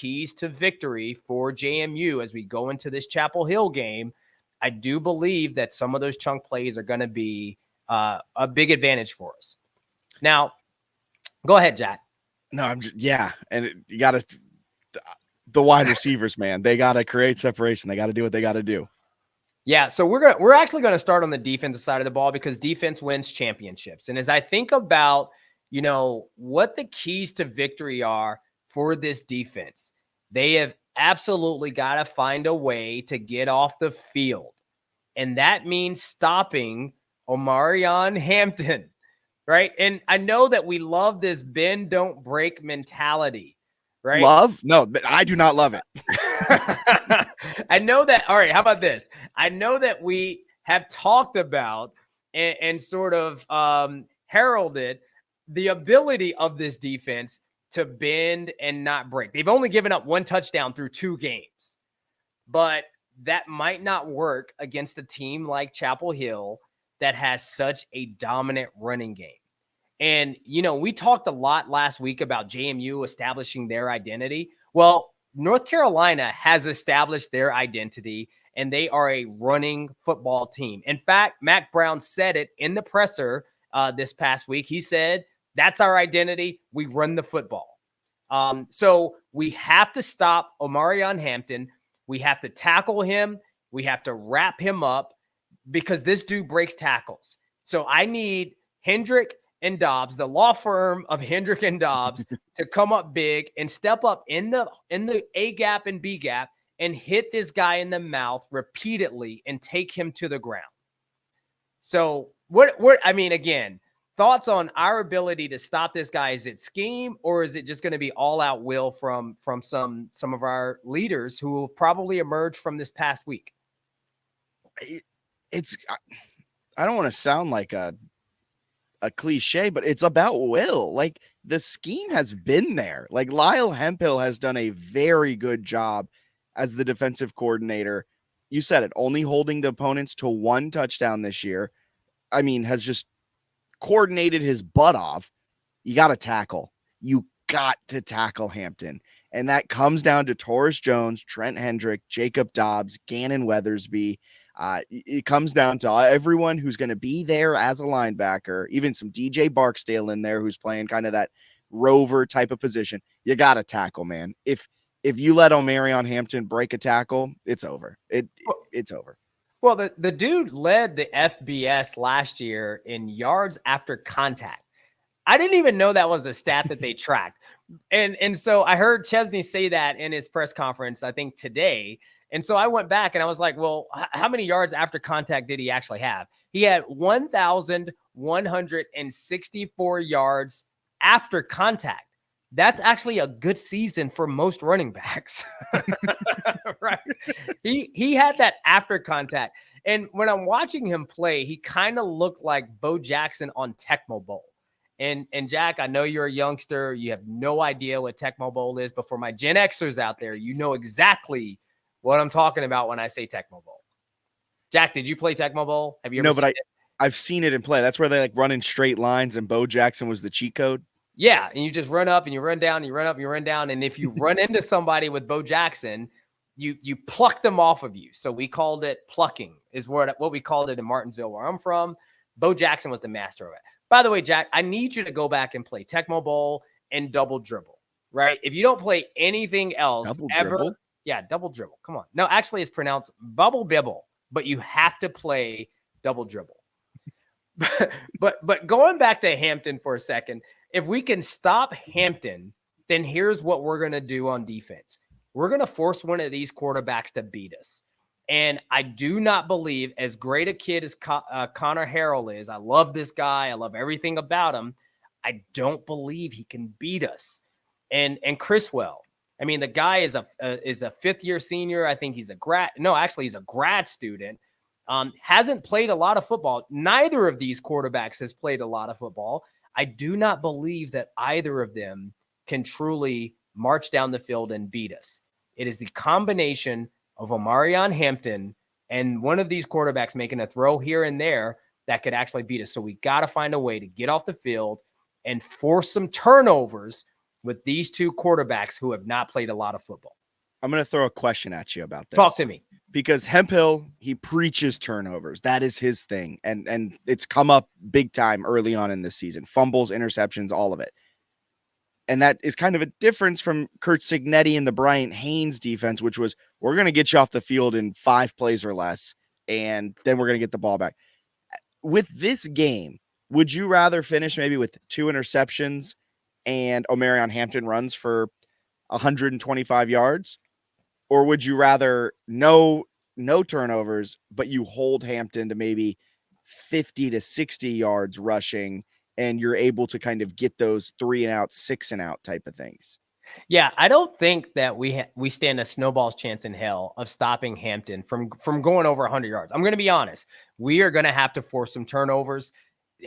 keys to victory for JMU as we go into this Chapel Hill game, I do believe that some of those chunk plays are going to be a big advantage for us. Now, go ahead, Jack. No, you got to the wide receivers, man. They got to create separation. They got to do what they got to do. Yeah, so we're actually going to start on the defensive side of the ball because defense wins championships. And as I think about, what the keys to victory are for this defense, they have absolutely got to find a way to get off the field. And that means stopping Omarion Hampton, right? And I know that we love this bend, don't break mentality, right? Love? No, I do not love it. I know that. All right, how about this? I know that we have talked about and sort of heralded the ability of this defense to bend and not break. They've only given up 1 touchdown through 2 games, but that might not work against a team like Chapel Hill that has such a dominant running game. And, we talked a lot last week about JMU establishing their identity. Well, North Carolina has established their identity, and they are a running football team. In fact, Mac Brown said it in the presser this past week. He said, that's our identity. We run the football. So we have to stop Omarion Hampton. We have to tackle him. We have to wrap him up because this dude breaks tackles. So I need Hendrick and Dobbs, the law firm of Hendrick and Dobbs, to come up big and step up in the A gap and B gap and hit this guy in the mouth repeatedly and take him to the ground. So again, thoughts on our ability to stop this guy? Is it scheme, or is it just going to be all out will from some of our leaders who will probably emerge from this past week? I don't want to sound like a cliche, but it's about will. Like, the scheme has been there. Like, Lyle Hemphill has done a very good job as the defensive coordinator. You said it, only holding the opponents to 1 touchdown this year. I mean, has just coordinated his butt off. You got to tackle. You got to tackle Hampton. And that comes down to Taurus Jones, Trent Hendrick, Jacob Dobbs, Gannon Weathersby. It comes down to everyone who's going to be there as a linebacker, even some DJ Barksdale in there who's playing kind of that rover type of position. You got to tackle, man. If you let Omarion Hampton break a tackle, it's over. It's over. Well, the dude led the FBS last year in yards after contact. I didn't even know that was a stat that they tracked. And so I heard Chesney say that in his press conference, I think today. And so I went back and I was like, well, how many yards after contact did he actually have? He had 1,164 yards after contact. That's actually a good season for most running backs. Right. He had that after contact. And when I'm watching him play, he kind of looked like Bo Jackson on Tecmo Bowl. And Jack, I know you're a youngster. You have no idea what Tecmo Bowl is, but for my Gen Xers out there, you know exactly what I'm talking about when I say Tecmo Bowl. Jack, did you play Tecmo Bowl? Have you ever seen it? I've seen it in play. That's where they run in straight lines, and Bo Jackson was the cheat code. Yeah, and you just run up and you run down, and you run up and you run down. And if you run into somebody with Bo Jackson, you pluck them off of you. So we called it plucking, is what we called it in Martinsville, where I'm from. Bo Jackson was the master of it. By the way, Jack, I need you to go back and play Tecmo Bowl and double dribble, right? If you don't play anything else dribble? Yeah, double dribble. Come on. No, actually, it's pronounced bubble bibble, but you have to play double dribble. But going back to Hampton for a second, if we can stop Hampton, then here's what we're going to do on defense. We're going to force one of these quarterbacks to beat us. And I do not believe, as great a kid as Connor Harrell is, I love this guy. I love everything about him. I don't believe he can beat us. And Criswell, I mean, the guy is a fifth-year senior. I think he's a grad. No, actually, he's a grad student. Hasn't played a lot of football. Neither of these quarterbacks has played a lot of football. I do not believe that either of them can truly march down the field and beat us. It is the combination of Omarion Hampton and one of these quarterbacks making a throw here and there that could actually beat us. So we got to find a way to get off the field and force some turnovers with these two quarterbacks who have not played a lot of football? I'm going to throw a question at you about this. Talk to me. Because Hemphill, he preaches turnovers. That is his thing. And it's come up big time early on in this season. Fumbles, interceptions, all of it. And that is kind of a difference from Kurt Cignetti and the Bryant Haynes defense, which was, we're going to get you off the field in 5 plays or less, and then we're going to get the ball back. With this game, would you rather finish maybe with 2 interceptions and Omarion Hampton runs for 125 yards? Or would you rather no turnovers, but you hold Hampton to maybe 50 to 60 yards rushing, and you're able to kind of get those 3 and out, 6 and out type of things? Yeah, I don't think that we stand a snowball's chance in hell of stopping Hampton from going over 100 yards. I'm going to be honest. We are going to have to force some turnovers.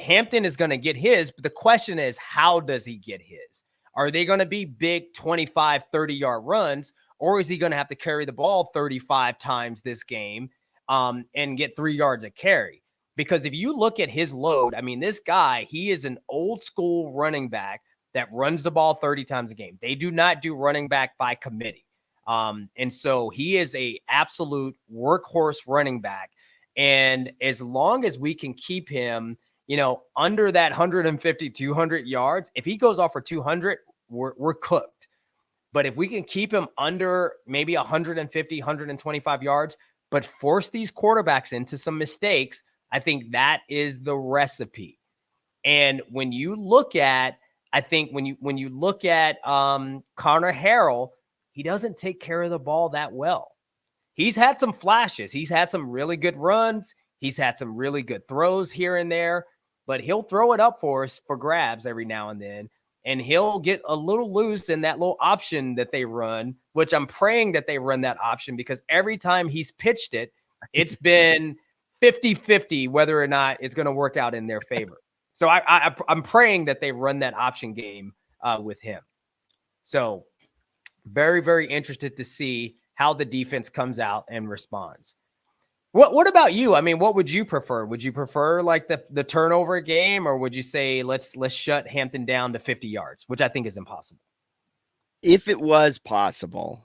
Hampton is going to get his, but the question is, how does he get his? Are they going to be big 25, 30-yard runs, or is he going to have to carry the ball 35 times this game and get 3 yards a carry? Because if you look at his load, I mean, this guy, he is an old school running back that runs the ball 30 times a game. They do not do running back by committee. And so he is a absolute workhorse running back. And as long as we can keep him, under that 150, 200 yards, if he goes off for 200, we're cooked. But if we can keep him under maybe 150, 125 yards, but force these quarterbacks into some mistakes, I think that is the recipe. And when you look at, when you look at Connor Harrell, he doesn't take care of the ball that well. He's had some flashes. He's had some really good runs. He's had some really good throws here and there, but he'll throw it up for us for grabs every now and then. And he'll get a little loose in that little option that they run, which I'm praying that they run that option, because every time he's pitched it, it's been 50-50 whether or not it's going to work out in their favor. So I'm praying that they run that option game with him. So very, very interested to see how the defense comes out and responds. What about you? I mean, what would you prefer? Would you prefer like the turnover game, or would you say let's shut Hampton down to 50 yards, which I think is impossible? If it was possible,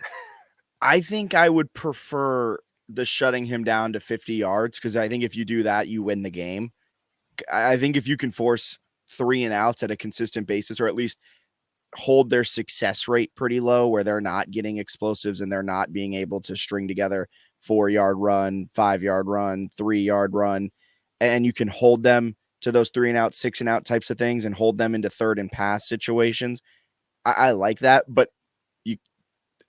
I think I would prefer the shutting him down to 50 yards, because I think if you do that, you win the game. I think if you can force 3 and outs at a consistent basis, or at least hold their success rate pretty low where they're not getting explosives and they're not being able to string together 4-yard run, 5-yard run, 3-yard run, and you can hold them to those 3 and out, 6 and out types of things and hold them into 3rd and pass situations. I like that. But you,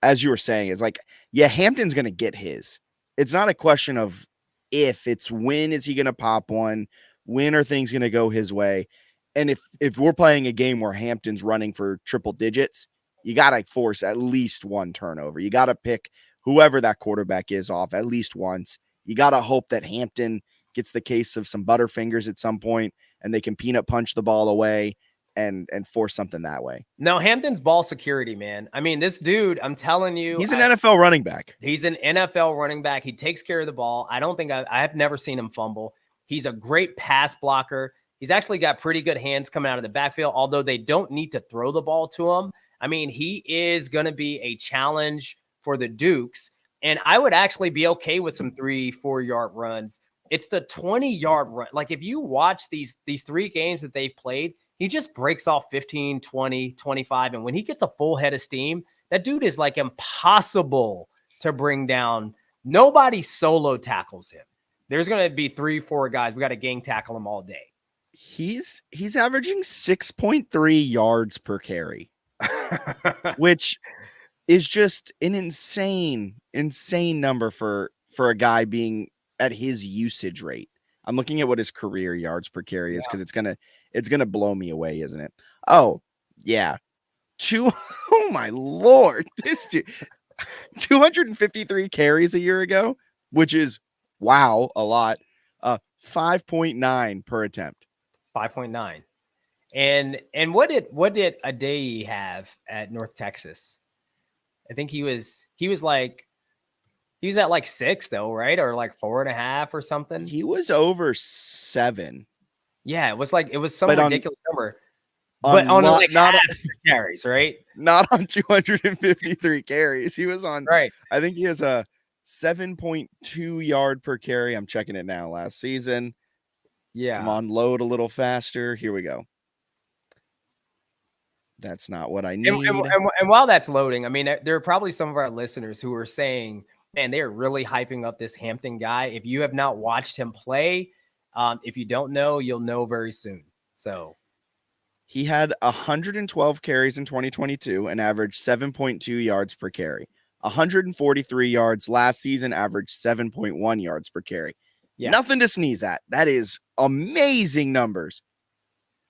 as you were saying, it's like, yeah, Hampton's going to get his. It's not a question of if, it's when is he going to pop one? When are things going to go his way? And if we're playing a game where Hampton's running for triple digits, you got to force at least 1 turnover. You got to pick whoever that quarterback is off at least once. You got to hope that Hampton gets the case of some butterfingers at some point and they can peanut punch the ball away and force something that way. No, Hampton's ball security, man. I mean, this dude, I'm telling you, he's an NFL running back. He's an NFL running back. He takes care of the ball. I don't think I have never seen him fumble. He's a great pass blocker. He's actually got pretty good hands coming out of the backfield, although they don't need to throw the ball to him. I mean, he is going to be a challenge for the Dukes, and I would actually be okay with some 3-4 yard runs. It's the 20-yard run. Like, if you watch these 3 games that they've played, he just breaks off 15, 20, 25, and when he gets a full head of steam, that dude is like impossible to bring down. Nobody solo tackles him. There's going to be 3-4 guys. We got to gang tackle him all day. He's averaging 6.3 yards per carry, which is just an insane number for a guy being at his usage rate. I'm looking at what his career yards per carry is, because it's gonna blow me away, isn't it? Oh yeah, oh my Lord, this dude, 253 carries a year ago, which is wow, a lot. 5.9 per attempt. 5.9. And what did Adeye have at North Texas? I think he was at like 6 though, right? Or like 4.5 or something. He was over 7. Yeah, it was some ridiculous number. but on like not half the carries, right? not on 253 carries. He was on, Right. I think he has a 7.2 yard per carry. I'm checking it now. Last season. Yeah. Come on, load a little faster. Here we go. That's not what I need. And while that's loading, I mean, there are probably some of our listeners who are saying, man, they are really hyping up this Hampton guy. If you have not watched him play, if you don't know, you'll know very soon. So he had 112 carries in 2022 and averaged 7.2 yards per carry. 143 yards last season, averaged 7.1 yards per carry. yeah. Nothing to sneeze at. That is amazing numbers.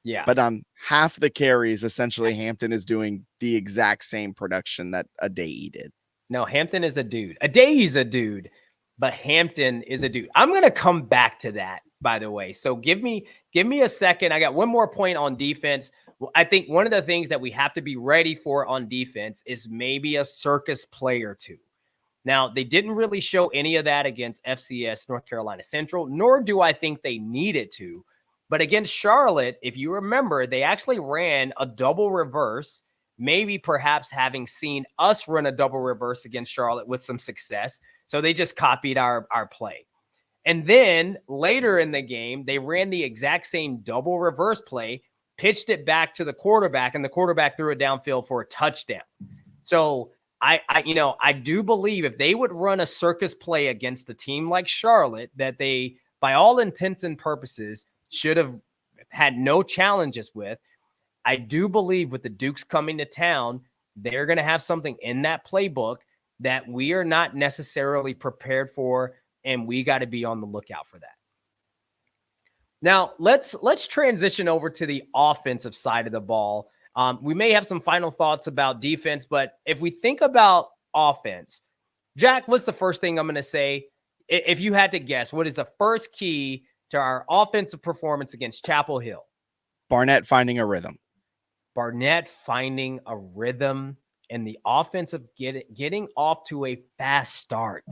Yeah. But on half the carries, essentially, Hampton is doing the exact same production that Adai did. No, Hampton is a dude. Adai's a dude, but Hampton is a dude. I'm going to come back to that, by the way. So give me a second. I got one more point on defense. I think one of the things that we have to be ready for on defense is maybe a circus play or two. Now, they didn't really show any of that against FCS North Carolina Central, nor do I think they needed to. But against Charlotte, if you remember, they actually ran a double reverse, maybe perhaps having seen us run a double reverse against Charlotte with some success. So they just copied our play. And then later in the game, they ran the exact same double reverse play, pitched it back to the quarterback, and the quarterback threw it downfield for a touchdown. So I do believe if they would run a circus play against a team like Charlotte, that they, by all intents and purposes, should have had no challenges with. I do believe with the Dukes coming to town, they're going to have something in that playbook that we are not necessarily prepared for, and we got to be on the lookout for that. Now, let's transition over to the offensive side of the ball. We may have some final thoughts about defense, but if we think about offense, Jack, what's the first thing I'm going to say? If you had to guess, what is the first key to our offensive performance against Chapel Hill? Barnett finding a rhythm. Barnett finding a rhythm and the offensive getting off to a fast start.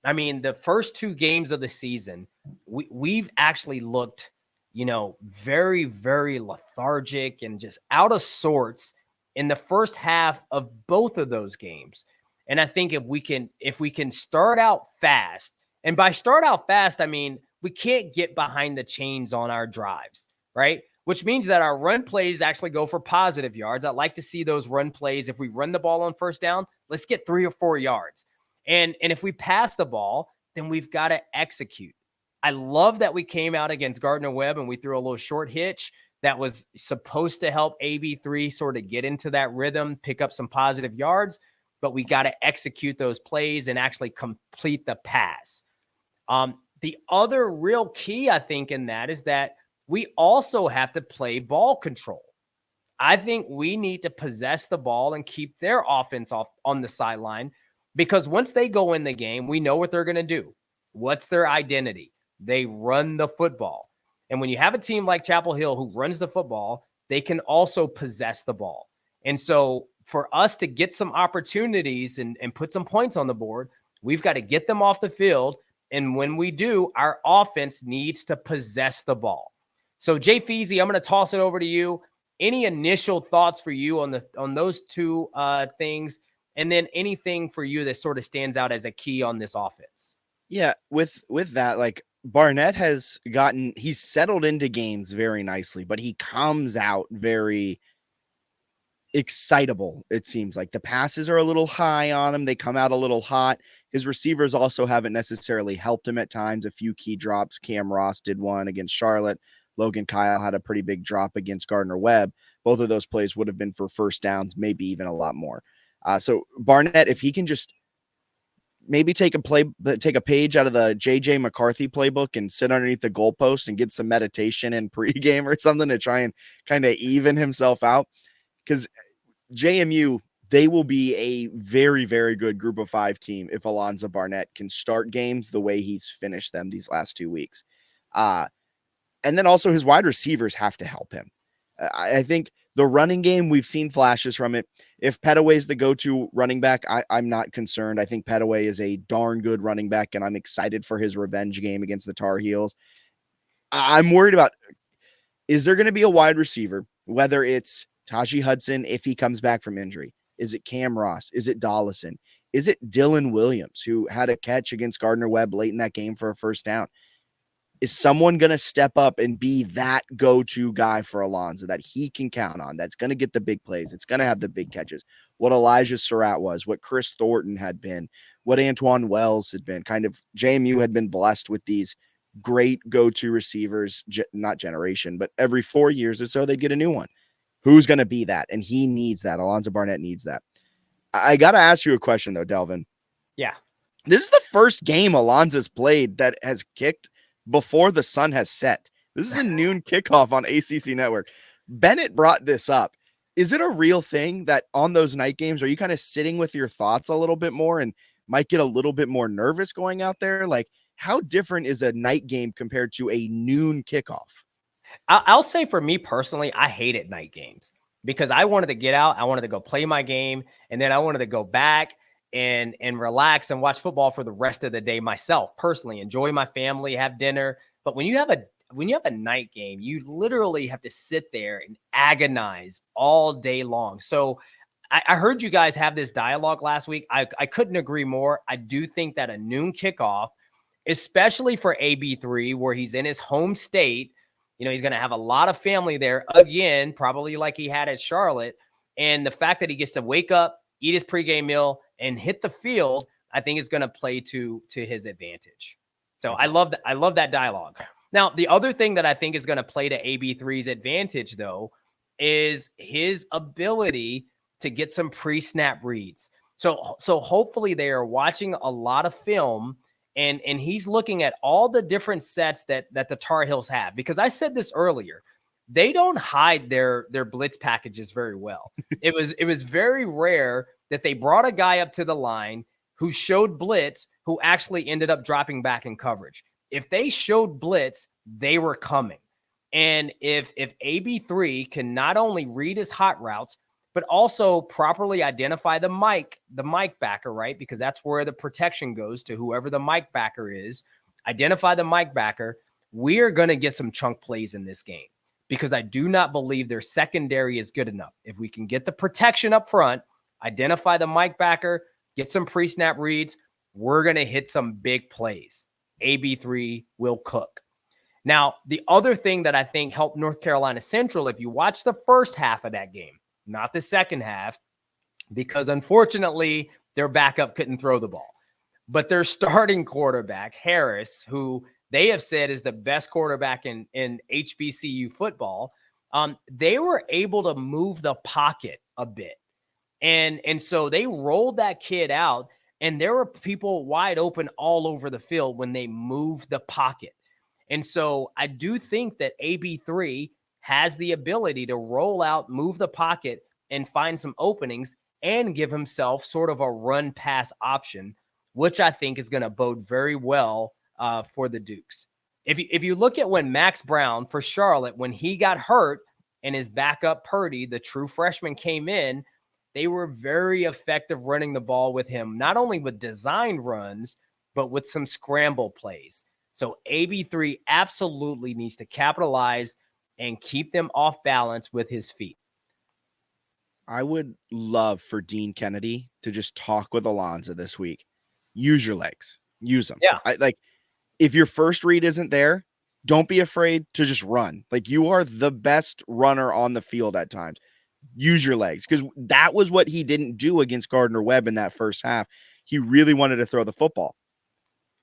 I mean, the first two games of the season, we've actually looked, very, very lethargic and just out of sorts in the first half of both of those games. And I think if we can start out fast, and by start out fast, I mean, we can't get behind the chains on our drives, right? Which means that our run plays actually go for positive yards. I'd like to see those run plays. If we run the ball on first down, let's get 3 or 4 yards. And if we pass the ball, then we've got to execute. I love that we came out against Gardner-Webb and we threw a little short hitch that was supposed to help AB3 sort of get into that rhythm, pick up some positive yards, but we got to execute those plays and actually complete the pass. The other real key, I think, in that is that we also have to play ball control. I think we need to possess the ball and keep their offense off on the sideline, because once they go in the game, we know what they're going to do. What's their identity? They run the football. And when you have a team like Chapel Hill who runs the football, they can also possess the ball. And so for us to get some opportunities and put some points on the board, we've got to get them off the field. And when we do, our offense needs to possess the ball. So Jay Feasy, I'm going to toss it over to you. Any initial thoughts for you on those two things? And then anything for you that sort of stands out as a key on this offense? Yeah, with that, like Barnett he's settled into games very nicely, but he comes out very excitable. It seems like the passes are a little high on him. They come out a little hot. His receivers also haven't necessarily helped him at times. A few key drops. Cam Ross did one against Charlotte. Logan Kyle had a pretty big drop against Gardner-Webb. Both of those plays would have been for first downs, maybe even a lot more. So Barnett, if he can just maybe take a page out of the JJ McCarthy playbook and sit underneath the goalpost and get some meditation in pregame or something to try and kind of even himself out. Because JMU, they will be a very, very good group of 5 team if Alonzo Barnett can start games the way he's finished them these last 2 weeks. And then also his wide receivers have to help him. I think the running game, we've seen flashes from it. If Pettaway's the go-to running back, I'm not concerned. I think Pettaway is a darn good running back, and I'm excited for his revenge game against the Tar Heels. I'm worried about, is there going to be a wide receiver whether it's Taji Hudson if he comes back from injury. Is it Cam Ross? Is it Dollison? Is it Dylan Williams, who had a catch against Gardner-Webb late in that game for a first down? Is someone going to step up and be that go-to guy for Alonzo that he can count on, that's going to get the big plays, it's going to have the big catches? What Elijah Surratt was, what Chris Thornton had been, what Antoine Wells had been. Kind of JMU had been blessed with these great go-to receivers, not generation, but every 4 years or so, they'd get a new one. Who's going to be that? And he needs that. Alonzo Barnett needs that. I got to ask you a question, though, Delvin. Yeah. This is the first game Alonzo's played that has kicked before the sun has set. This is a noon kickoff on ACC Network. Bennett brought this up. Is it a real thing that on those night games, are you kind of sitting with your thoughts a little bit more and might get a little bit more nervous going out there? Like, how different is a night game compared to a noon kickoff? I'll say for me personally, I hated night games because I wanted to get out. I wanted to go play my game. And then I wanted to go back and relax and watch football for the rest of the day myself, personally, enjoy my family, have dinner. But when you have a night game, you literally have to sit there and agonize all day long. So I heard you guys have this dialogue last week. I couldn't agree more. I do think that a noon kickoff, especially for AB3, where he's in his home state, he's going to have a lot of family there again, probably like he had at Charlotte. And the fact that he gets to wake up, eat his pregame meal, and hit the field, I think is going to play to his advantage. So I love that dialogue. Now, the other thing that I think is going to play to AB3's advantage, though, is his ability to get some pre-snap reads. So hopefully they are watching a lot of film, and he's looking at all the different sets that the Tar Heels have. Because I said this earlier, they don't hide their blitz packages very well. It was very rare that they brought a guy up to the line who showed blitz, who actually ended up dropping back in coverage. If they showed blitz, they were coming. And if AB3 can not only read his hot routes, but also properly identify the mic backer, right? Because that's where the protection goes to whoever the mic backer is. Identify the mic backer. We are going to get some chunk plays in this game because I do not believe their secondary is good enough. If we can get the protection up front, identify the mic backer, get some pre-snap reads, we're going to hit some big plays. AB3 will cook. Now, the other thing that I think helped North Carolina Central, if you watch the first half of that game, not the second half, because unfortunately their backup couldn't throw the ball, but their starting quarterback, Harris, who they have said is the best quarterback in HBCU football, they were able to move the pocket a bit. And so they rolled that kid out, and there were people wide open all over the field when they moved the pocket. And so I do think that AB3 has the ability to roll out, move the pocket, and find some openings and give himself sort of a run pass option, which I think is going to bode very well for the Dukes. If you look at when Max Brown for Charlotte, when he got hurt and his backup Purdy, the true freshman, came in, they were very effective running the ball with him, not only with design runs, but with some scramble plays. So AB3 absolutely needs to capitalize and keep them off balance with his feet. I would love for Dean Kennedy to just talk with Alonzo this week. Use your legs. Use them. Yeah. If your first read isn't there, don't be afraid to just run. Like, you are the best runner on the field at times. Use your legs, because that was what he didn't do against Gardner-Webb in that first half. He really wanted to throw the football.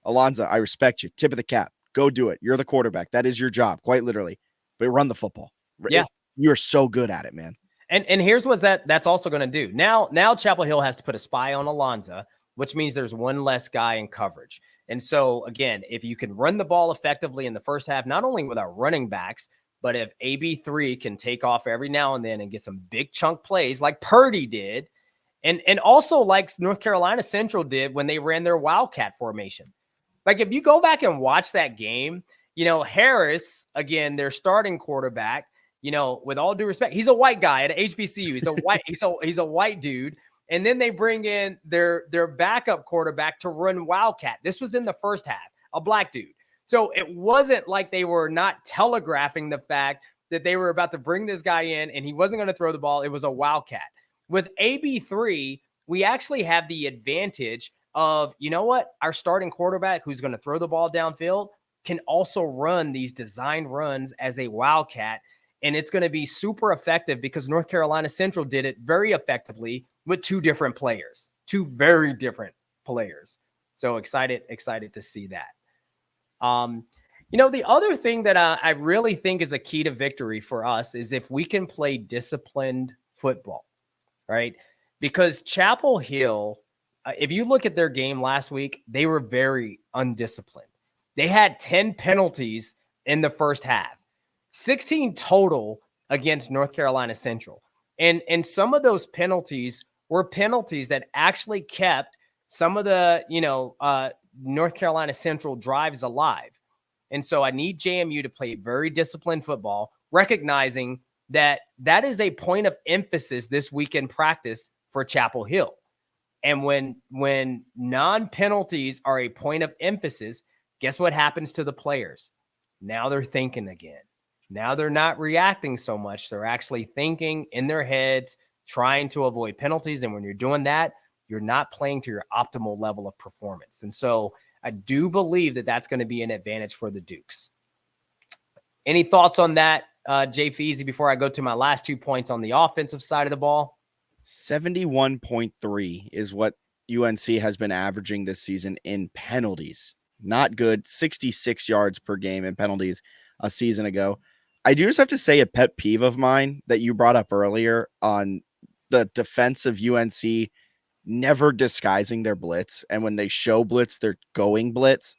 Alonzo, I respect you. Tip of the cap. Go do it. You're the quarterback. That is your job, quite literally. But run the football. Yeah. You're so good at it, man. And here's what that's also going to do. Now Chapel Hill has to put a spy on Alonzo, which means there's one less guy in coverage. And so, again, if you can run the ball effectively in the first half, not only with our running backs, but if AB3 can take off every now and then and get some big chunk plays like Purdy did, and also like North Carolina Central did when they ran their Wildcat formation. Like, if you go back and watch that game, Harris, again, their starting quarterback, with all due respect, he's a white guy at HBCU. He's a white, he's a white dude. And then they bring in their backup quarterback to run Wildcat. This was in the first half, a black dude. So it wasn't like they were not telegraphing the fact that they were about to bring this guy in and he wasn't going to throw the ball. It was a wildcat. With AB3, we actually have the advantage of, you know what? Our starting quarterback who's going to throw the ball downfield can also run these designed runs as a wildcat. And it's going to be super effective because North Carolina Central did it very effectively with two different players, two very different players. So excited to see that. The other thing that I really think is a key to victory for us is if we can play disciplined football, right? Because Chapel Hill, if you look at their game last week, they were very undisciplined. They had 10 penalties in the first half, 16 total against North Carolina Central. And some of those penalties were penalties that actually kept some of the, North Carolina Central drives alive. And so I need JMU to play very disciplined football, recognizing that that is a point of emphasis this week in practice for Chapel Hill. And when non-penalties are a point of emphasis, guess what happens to the players? Now they're thinking again. Now they're not reacting so much. They're actually thinking in their heads, trying to avoid penalties. And when you're doing that, you're not playing to your optimal level of performance. And so I do believe that that's going to be an advantage for the Dukes. Any thoughts on that, Jay Feasy, before I go to my last 2 points on the offensive side of the ball? 71.3 is what UNC has been averaging this season in penalties. Not good. 66 yards per game in penalties a season ago. I do just have to say a pet peeve of mine that you brought up earlier on the defense of UNC never disguising their blitz. And when they show blitz, they're going blitz.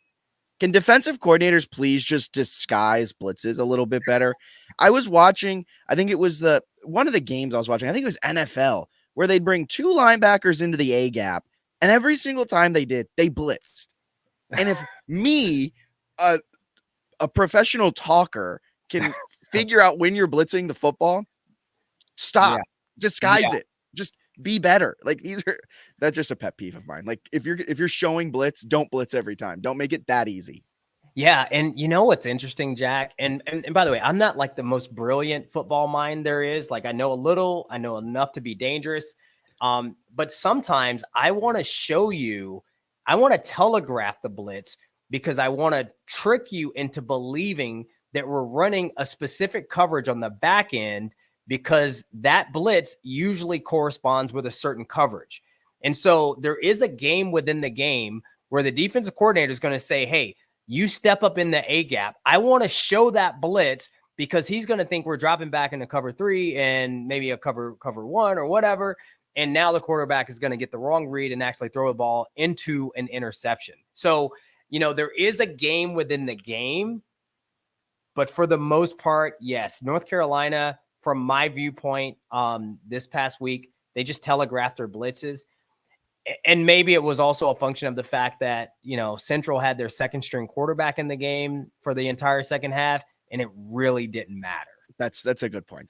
Can defensive coordinators please just disguise blitzes a little bit better? I was watching, I think it was one of the games I was watching, I think it was NFL, where they'd bring two linebackers into the A gap. And every single time they did, they blitzed. And if me, a professional talker, can figure out when you're blitzing the football, stop, disguise it, just be better. Like that's just a pet peeve of mine. Like if you're showing blitz, don't blitz every time. Don't make it that easy. Yeah. And you know what's interesting, Jack? And by the way, I'm not like the most brilliant football mind there is. Like I know enough to be dangerous. But sometimes I want to show you, I want to telegraph the blitz because I want to trick you into believing that we're running a specific coverage on the back end because that blitz usually corresponds with a certain coverage. And so there is a game within the game where the defensive coordinator is going to say, hey, you step up in the A gap. I want to show that blitz because he's going to think we're dropping back into cover 3 and maybe a cover 1 or whatever. And now the quarterback is going to get the wrong read and actually throw a ball into an interception. So, there is a game within the game, but for the most part, yes, North Carolina, from my viewpoint, this past week, they just telegraphed their blitzes. And maybe it was also a function of the fact that, Central had their second string quarterback in the game for the entire second half, and it really didn't matter. That's a good point.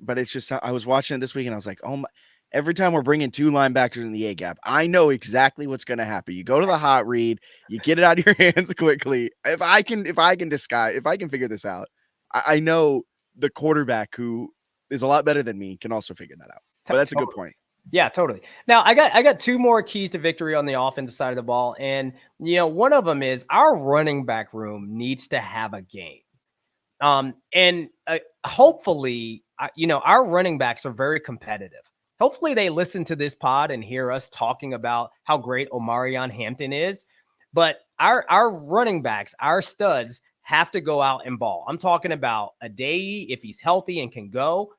But it's just, I was watching it this week and I was like, oh my, every time we're bringing two linebackers in the A gap, I know exactly what's going to happen. You go to the hot read, you get it out of your hands quickly. If I can figure this out, I know the quarterback who is a lot better than me can also figure that out. But that's a good point. Yeah, totally. Now I got two more keys to victory on the offensive side of the ball. And, one of them is our running back room needs to have a game. Hopefully, our running backs are very competitive. Hopefully they listen to this pod and hear us talking about how great Omarion Hampton is. But our running backs, our studs, have to go out and ball. I'm talking about Adeye, if he's healthy and can go.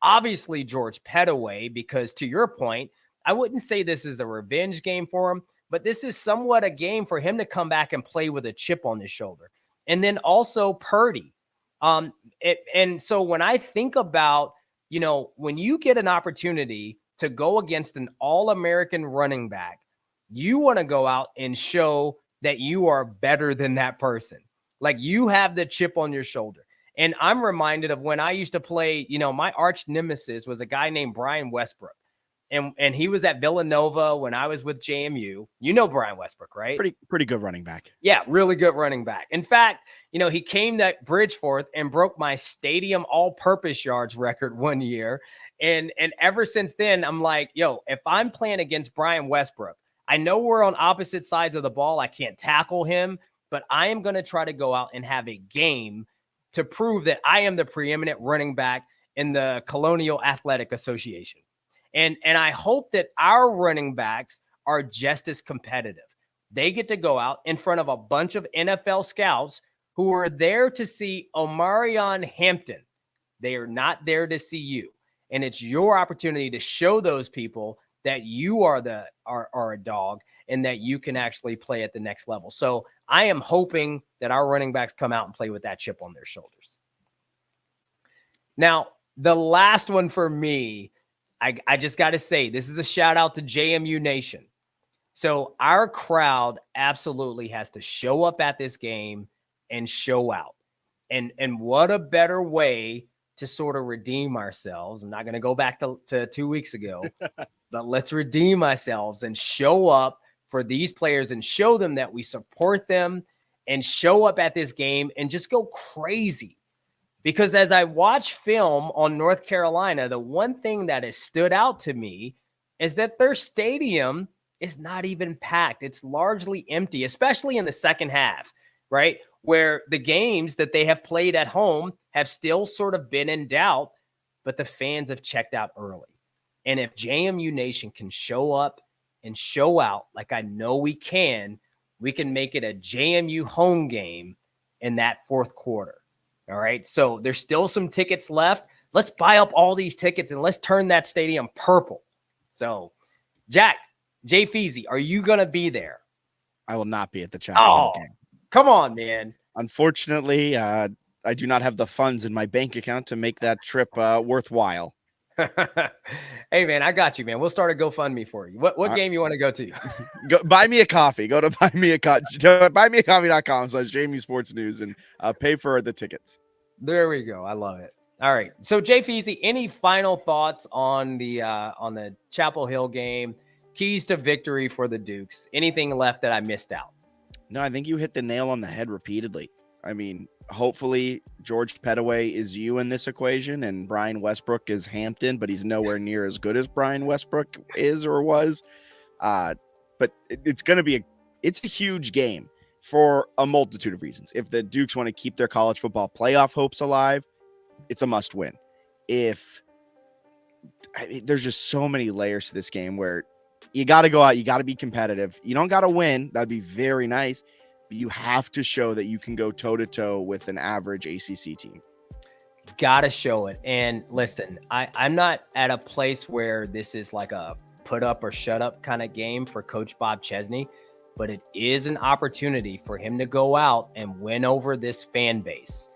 Obviously, George Pettaway, because to your point, I wouldn't say this is a revenge game for him, but this is somewhat a game for him to come back and play with a chip on his shoulder. And then also Purdy. And so when I think about, when you get an opportunity to go against an All-American running back, you want to go out and show that you are better than that person. Like you have the chip on your shoulder. And I'm reminded of when I used to play, my arch nemesis was a guy named Brian Westbrook. and he was at Villanova when I was with JMU. You know Brian Westbrook, right? Pretty good running back. Yeah, really good running back. In fact, he came to Bridgeforth and broke my stadium all-purpose yards record one year. And ever since then, I'm like, yo, if I'm playing against Brian Westbrook, I know we're on opposite sides of the ball. I can't tackle him, but I am going to try to go out and have a game to prove that I am the preeminent running back in the Colonial Athletic Association. And I hope that our running backs are just as competitive. They get to go out in front of a bunch of NFL scouts who are there to see Omarion Hampton. They are not there to see you. And it's your opportunity to show those people that you are a dog and that you can actually play at the next level. So I am hoping that our running backs come out and play with that chip on their shoulders. Now, the last one for me, I just got to say, this is a shout out to JMU Nation. So our crowd absolutely has to show up at this game and show out. And what a better way to sort of redeem ourselves. I'm not going to go back to 2 weeks ago, but let's redeem ourselves and show up for these players and show them that we support them and show up at this game and just go crazy. Because as I watch film on North Carolina, the one thing that has stood out to me is that their stadium is not even packed. It's largely empty, especially in the second half, right? Where the games that they have played at home have still sort of been in doubt, but the fans have checked out early. And if JMU Nation can show up and show out like I know we can make it a JMU home game in that fourth quarter. All right. So there's still some tickets left. Let's buy up all these tickets and let's turn that stadium purple. So, Jack, Jay Feasy, are you going to be there? I will not be at the Chapel Hill game. Come on, man. Unfortunately, I do not have the funds in my bank account to make that trip worthwhile. Hey, man, I got you, man. We'll start a GoFundMe for you. What game you want to go to? Go buy me a coffee. Go to buymeacoffee.com/JMU Sports News and pay for the tickets. There we go. I love it. All right. So, Jay Feasy, any final thoughts on the Chapel Hill game? Keys to victory for the Dukes. Anything left that I missed out? No, I think you hit the nail on the head repeatedly. I mean, hopefully George Pettaway is you in this equation and Brian Westbrook is Hampton, but he's nowhere near as good as Brian Westbrook is or was. But it's a huge game for a multitude of reasons. If the Dukes want to keep their college football playoff hopes alive, it's a must win. There's just so many layers to this game where you got to go out, you got to be competitive. You don't got to win. That'd be very nice. You have to show that you can go toe-to-toe with an average ACC team. Gotta show it. And listen, I'm not at a place where this is like a put up or shut up kind of game for Coach Bob Chesney, but it is an opportunity for him to go out and win over this fan base,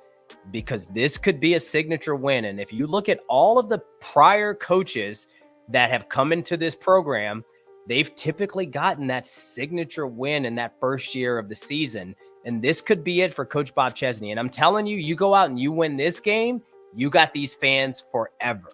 because this could be a signature win. And if you look at all of the prior coaches that have come into this program, they've typically gotten that signature win in that first year of the season. And this could be it for Coach Bob Chesney. And I'm telling you, you go out and you win this game, you got these fans forever.